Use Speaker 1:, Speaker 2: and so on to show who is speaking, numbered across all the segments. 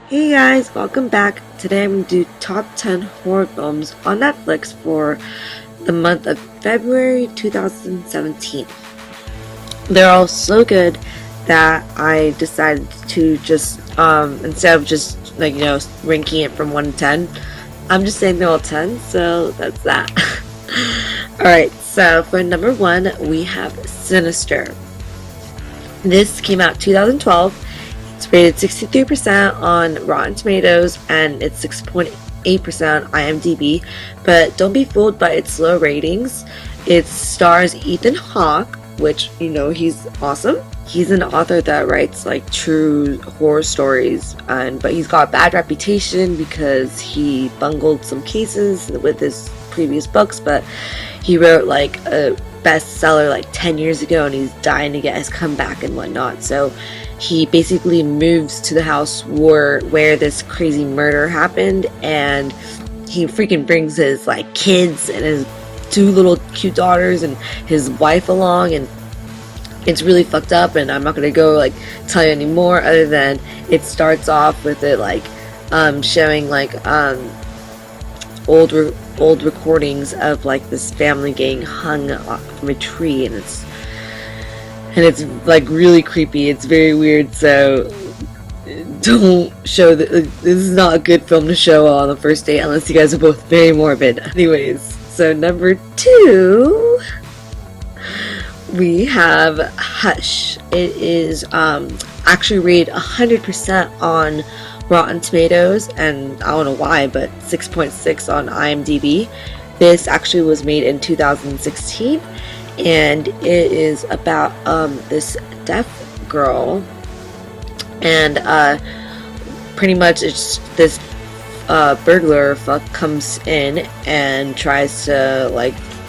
Speaker 1: Hey guys, welcome back. Today I'm going to do top 10 horror films on Netflix for the month of February 2017. They're all so good that I decided to just, instead of just ranking it from 1 to 10, I'm just saying they're all 10, so that's that. Alright, so for number 1, we have Sinister. This came out 2012. It's rated 63% on Rotten Tomatoes and it's 6.8% on IMDB, but don't be fooled by its low ratings. It stars Ethan Hawke, which, he's awesome. He's an author that writes true horror stories, but he's got a bad reputation because he bungled some cases with his previous books, but he wrote a bestseller 10 years ago and he's dying to get his comeback and whatnot. So he basically moves to the house where this crazy murder happened, and he freaking brings his kids and his 2 little cute daughters and his wife along, and it's really fucked up. And I'm not gonna go tell you anymore, other than it starts off with it showing old recordings of this family getting hung from a tree, and it's really creepy. It's very weird, so don't show that. This is not a good film to show on the first date unless you guys are both very morbid. Anyways, so number 2, we have Hush. It is actually rated 100% on Rotten Tomatoes, and I don't know why, but 6.6 on IMDb. This actually was made in 2016, and it is about this deaf girl, and pretty much it's this burglar comes in and tries to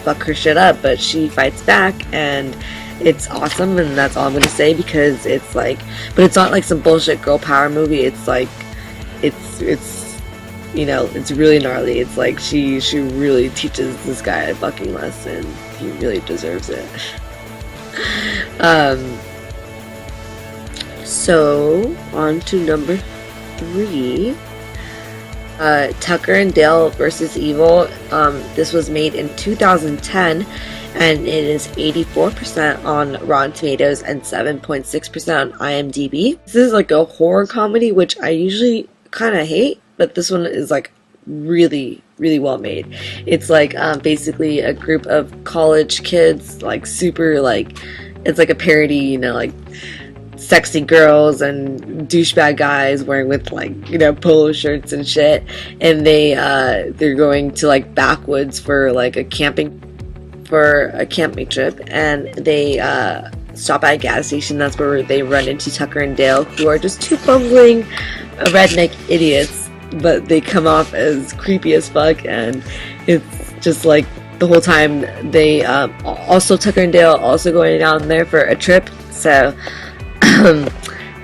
Speaker 1: fuck her shit up, but she fights back, and it's awesome. And that's all I'm gonna say, because it's but it's not some bullshit girl power movie. It's it's really gnarly. It's she really teaches this guy a fucking lesson. He really deserves it. So on to number 3, Tucker&Dale versus Evil. This was made in 2010, and it is 84% on Rotten Tomatoes and 7.6% on IMDb. This is a horror comedy, which I usually kind of hate, but this one is really well made. It's basically a group of college kids, super it's a parody, sexy girls and douchebag guys wearing with polo shirts and shit, and they're going to backwoods for a camping trip, and they stop at a gas station. That's where they run into Tucker&Dale, who are just 2 bumbling redneck idiots, but they come off as creepy as fuck. And it's just the whole time they also Tucker&Dale also going down there for a trip, so the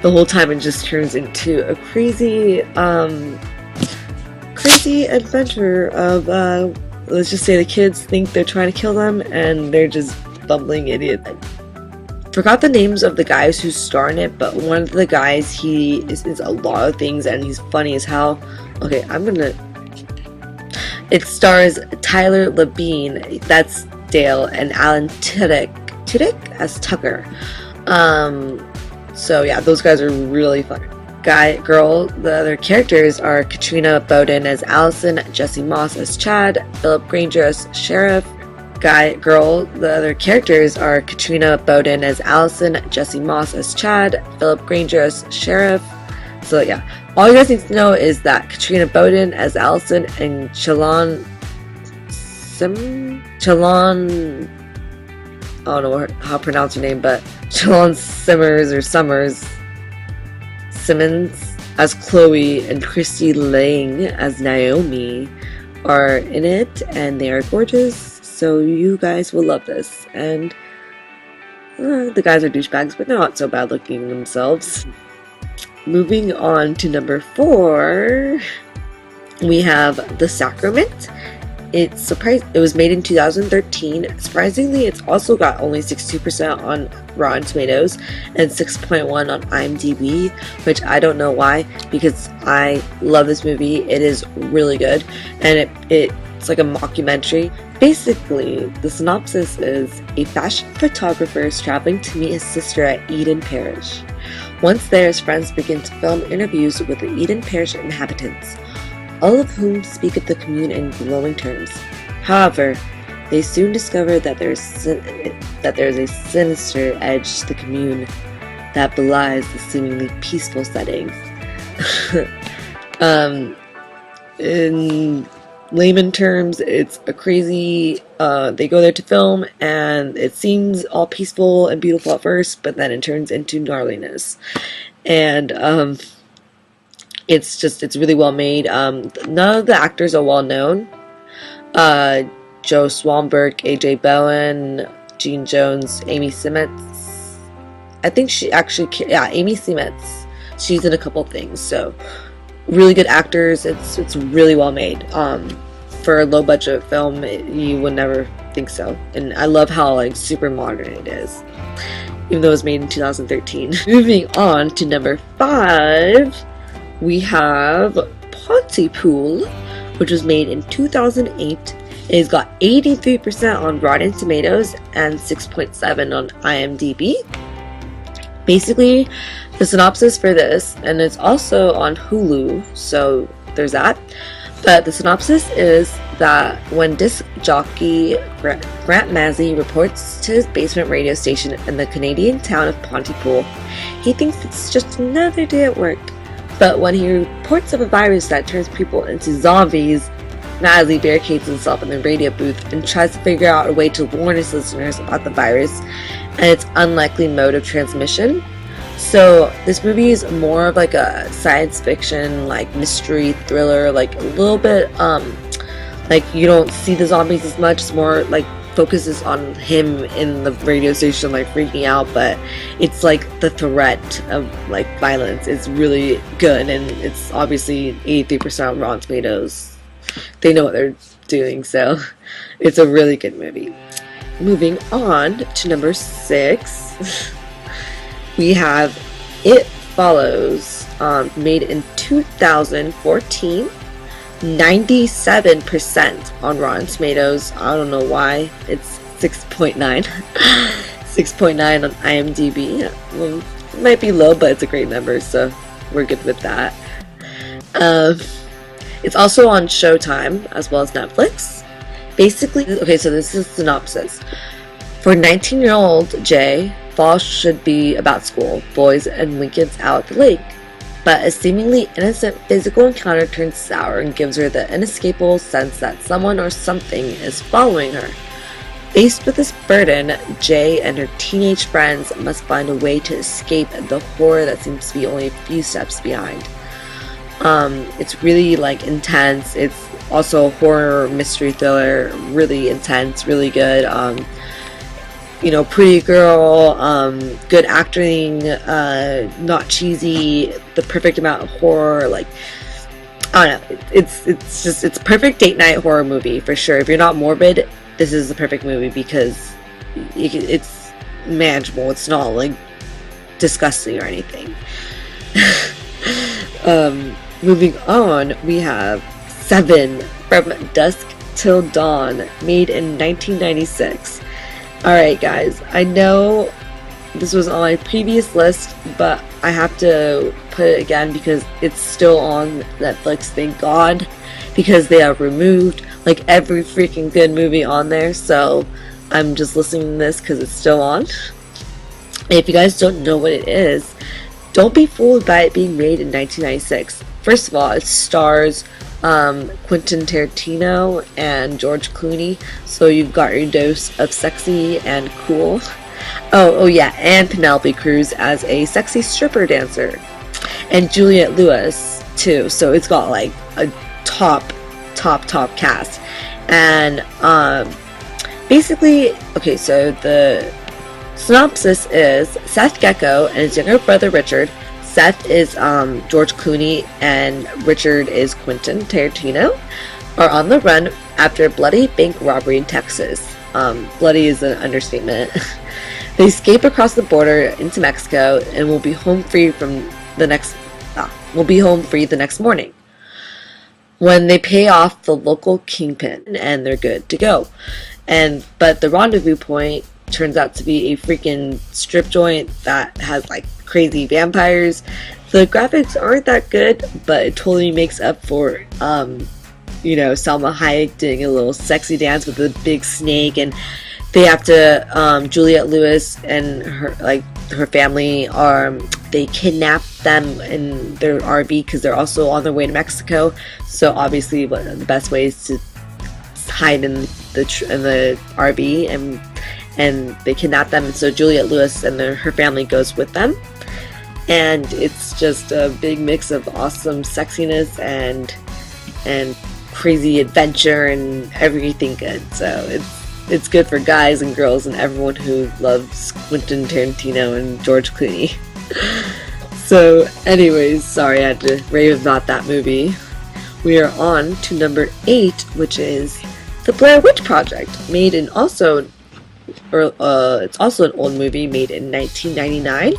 Speaker 1: whole time it just turns into a crazy adventure of let's just say the kids think they're trying to kill them, and they're just bumbling idiots. Forgot the names of the guys who star in it, but one of the guys, he is a lot of things, and he's funny as hell. Okay, it stars Tyler Labine, that's Dale, and Alan Tudyk as Tucker. So yeah, those guys are really fun. The other characters are Katrina Bowden as Allison, Jesse Moss as Chad, Philip Granger as Sheriff. The other characters are Katrina Bowden as Allison, Jesse Moss as Chad, Philip Granger as Sheriff. So yeah, all you guys need to know is that Katrina Bowden as Allison and Chalon, I don't know how to pronounce her name, but Chalon Simmons as Chloe, and Christy Lang as Naomi are in it, and they are gorgeous. So you guys will love this. And the guys are douchebags, but they're not so bad looking themselves. Moving on to number 4, we have The Sacrament. It was made in 2013. Surprisingly, it's also got only 62% on Rotten Tomatoes and 6.1 on IMDb, which I don't know why, because I love this movie. It is really good, and it's like a mockumentary. Basically, the synopsis is a fashion photographer is traveling to meet his sister at Eden Parish. Once there, his friends begin to film interviews with the Eden Parish inhabitants, all of whom speak of the commune in glowing terms. However, they soon discover that there is a sinister edge to the commune that belies the seemingly peaceful settings. In layman terms, it's a crazy, they go there to film, and it seems all peaceful and beautiful at first, but then it turns into gnarliness. And, it's really well made. None of the actors are well known. Joe Swanberg, AJ Bowen, Gene Jones, Amy Simetz. I think Amy Simetz. She's in a couple things, so really good actors. It's really well made. For a low budget film, you would never think so. And I love how like super modern it is, even though it was made in 2013. Moving on to number 5. We have Pontypool, which was made in 2008. It's got 83% on Rotten Tomatoes and 6.7 on IMDb. Basically, the synopsis for this, and it's also on Hulu, so there's that. But the synopsis is that when disc jockey Grant Massey reports to his basement radio station in the Canadian town of Pontypool, he thinks it's just another day at work. But when he reports of a virus that turns people into zombies, Massey barricades himself in the radio booth and tries to figure out a way to warn his listeners about the virus and its unlikely mode of transmission. So this movie is more of like a science fiction, like mystery thriller, like a little bit, like you don't see the zombies as much. It's more like focuses on him in the radio station like freaking out, but it's like the threat of like violence is really good, and it's obviously 83% on Rotten Tomatoes. They know what they're doing, so it's a really good movie. Moving on to number 6, we have It Follows, made in 2014. 97% on Rotten Tomatoes. I don't know why. It's 6.9. 6.9 on IMDb. Well, it might be low, but it's a great number, so we're good with that. It's also on Showtime as well as Netflix. Basically, okay, so this is the synopsis. For 19-year-old Jay, fall should be about school, boys, and weekends out at the lake. But a seemingly innocent physical encounter turns sour and gives her the inescapable sense that someone or something is following her. Faced with this burden, Jay and her teenage friends must find a way to escape the horror that seems to be only a few steps behind. It's really like intense. It's also a horror mystery thriller, really intense, really good. Pretty girl, good acting, not cheesy, the perfect amount of horror, like, I don't know, it's perfect date night horror movie, for sure. If you're not morbid, this is the perfect movie, because it's manageable, it's not, like, disgusting or anything. Moving on, we have 7, From Dusk Till Dawn, made in 1996. Alright guys, I know this was on my previous list, but I have to put it again because it's still on Netflix, thank God, because they have removed like every freaking good movie on there, so I'm just listening to this because it's still on. And if you guys don't know what it is, don't be fooled by it being made in 1996. First of all, it stars Quentin Tarantino and George Clooney, so you've got your dose of sexy and cool. Oh yeah, and Penelope Cruz as a sexy stripper dancer, and Juliette Lewis too, so it's got like a top cast. And basically, okay, so the synopsis is Seth Gecko and his younger brother Richard. Seth is George Clooney and Richard is Quentin Tarantino. are on the run after a bloody bank robbery in Texas. Bloody is an understatement. They escape across the border into Mexico and will be home free the next morning, when they pay off the local kingpin and they're good to go. But the rendezvous point turns out to be a freaking strip joint that has like crazy vampires. The graphics aren't that good, but it totally makes up for Salma Hayek doing a little sexy dance with a big snake, and they have to Juliette Lewis and her family they kidnap them in their RV because they're also on their way to Mexico. So obviously the best way is to hide in the RV, and they kidnap them, and so Juliette Lewis and her family goes with them, and it's just a big mix of awesome sexiness and crazy adventure and everything good. So it's good for guys and girls and everyone who loves Quentin Tarantino and George Clooney. So anyways, sorry I had to rave about that movie. We are on to number 8, which is The Blair Witch Project, it's also an old movie made in 1999.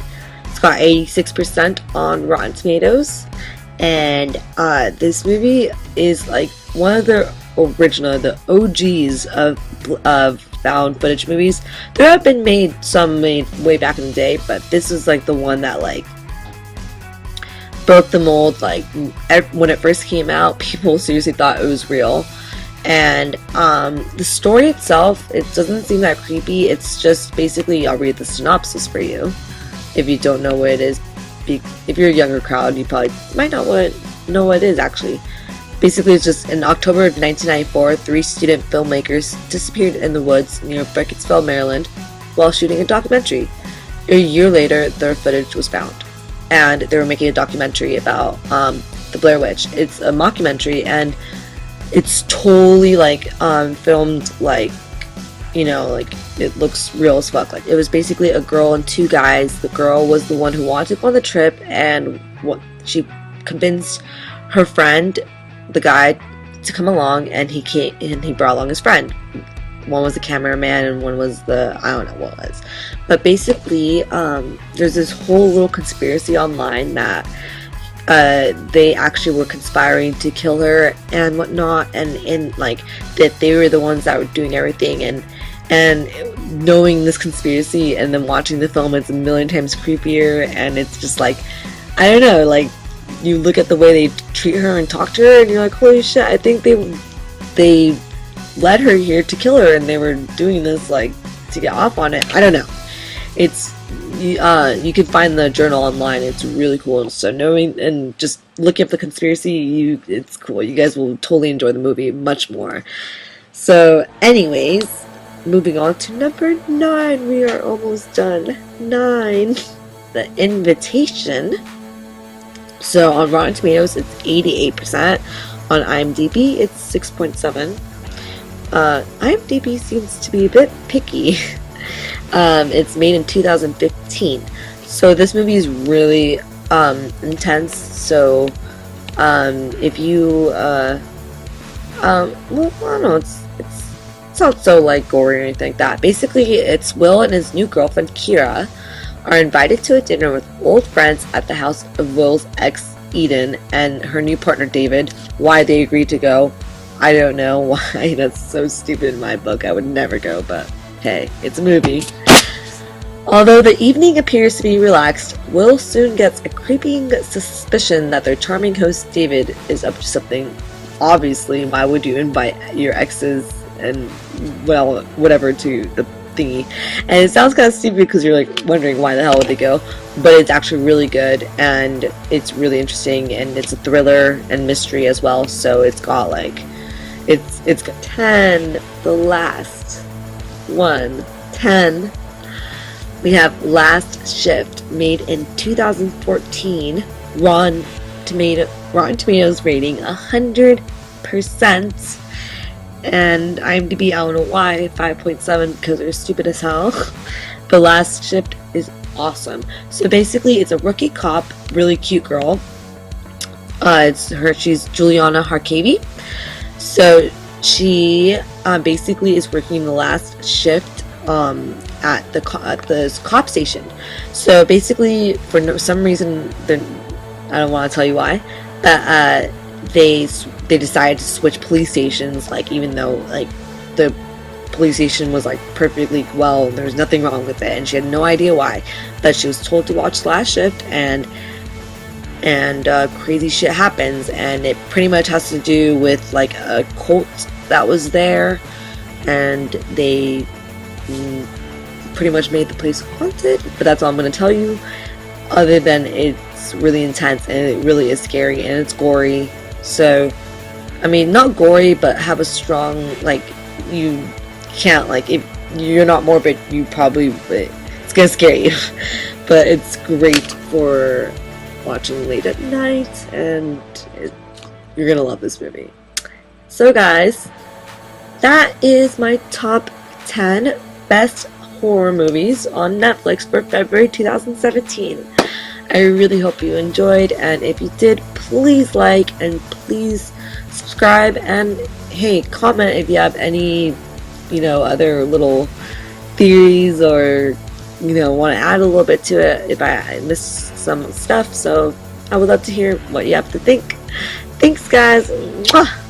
Speaker 1: It's got 86% on Rotten Tomatoes, and this movie is like one of the OGs of found footage movies. There have been some made way back in the day, but this is like the one that like broke the mold. Like when it first came out, people seriously thought it was real. And the story itself, it doesn't seem that creepy. It's just basically, I'll read the synopsis for you if you don't know what it is. If you're a younger crowd, you probably might not know what it is actually. Basically, it's just in October of 1994, 3 student filmmakers disappeared in the woods near Burkittsville, Maryland, while shooting a documentary. A year later, their footage was found, and they were making a documentary about the Blair Witch. It's a mockumentary, and it's totally like filmed like, like it looks real as fuck. Like it was basically a girl and 2 guys. The girl was the one who wanted to go on the trip, and she convinced her friend, the guy, to come along, and he brought along his friend. One was the cameraman and one was I don't know what it was. But basically, there's this whole little conspiracy online that they actually were conspiring to kill her and whatnot, and like that they were the ones that were doing everything, and knowing this conspiracy and then watching the film, it's a million times creepier. And it's just like, I don't know, like you look at the way they treat her and talk to her, and you're like, holy shit, I think they led her here to kill her, and they were doing this like to get off on it. I don't know. It's you can find the journal online. It's really cool. So knowing and just looking up the conspiracy, it's cool. You guys will totally enjoy the movie much more. So anyways, moving on to number 9. We are almost done. 9, The Invitation. So on Rotten Tomatoes, it's 88%. On IMDB, it's 6.7. IMDB seems to be a bit picky. It's made in 2015. So this movie is really intense. So if you well, I don't know, it's not so like gory or anything like that. Basically, it's Will and his new girlfriend Kira are invited to a dinner with old friends at the house of Will's ex Eden and her new partner David. Why they agreed to go, I don't know. Why? That's so stupid in my book. I would never go, but hey, it's a movie. Although the evening appears to be relaxed, Will soon gets a creeping suspicion that their charming host David is up to something. Obviously, why would you invite your exes and, well, whatever to the thingy? And it sounds kind of stupid because you're like wondering why the hell would they go, but it's actually really good, and it's really interesting, and it's a thriller and mystery as well. So it's got like, it's got 10, the last one, 10. We have Last Shift, made in 2014. Rotten Tomatoes rating 100%. And IMDb, I don't know why, 5.7, because they're stupid as hell. The Last Shift is awesome. So basically, it's a rookie cop, really cute girl. She's Juliana Harkavy. So she basically is working the last shift at the cop station. So basically, for some reason, I don't want to tell you why, but they decided to switch police stations. Like, even though like the police station was like perfectly well, there was nothing wrong with it, and she had no idea why. But she was told to watch the last shift, and crazy shit happens, and it pretty much has to do with like a cult that was there, and they pretty much made the place haunted. But that's all I'm going to tell you, other than it's really intense and it really is scary and it's gory. So I mean, not gory, but have a strong, like, you can't, like, if you're not morbid, you probably, it's gonna scare you. But it's great for watching late at night, and you're gonna love this movie. So guys, that is my top 10 best horror movies on Netflix for February 2017. I really hope you enjoyed, and if you did, please like and please subscribe, and hey, comment if you have any, other little theories, or want to add a little bit to it if I missed some stuff. So I would love to hear what you have to think. Thanks guys. Mwah!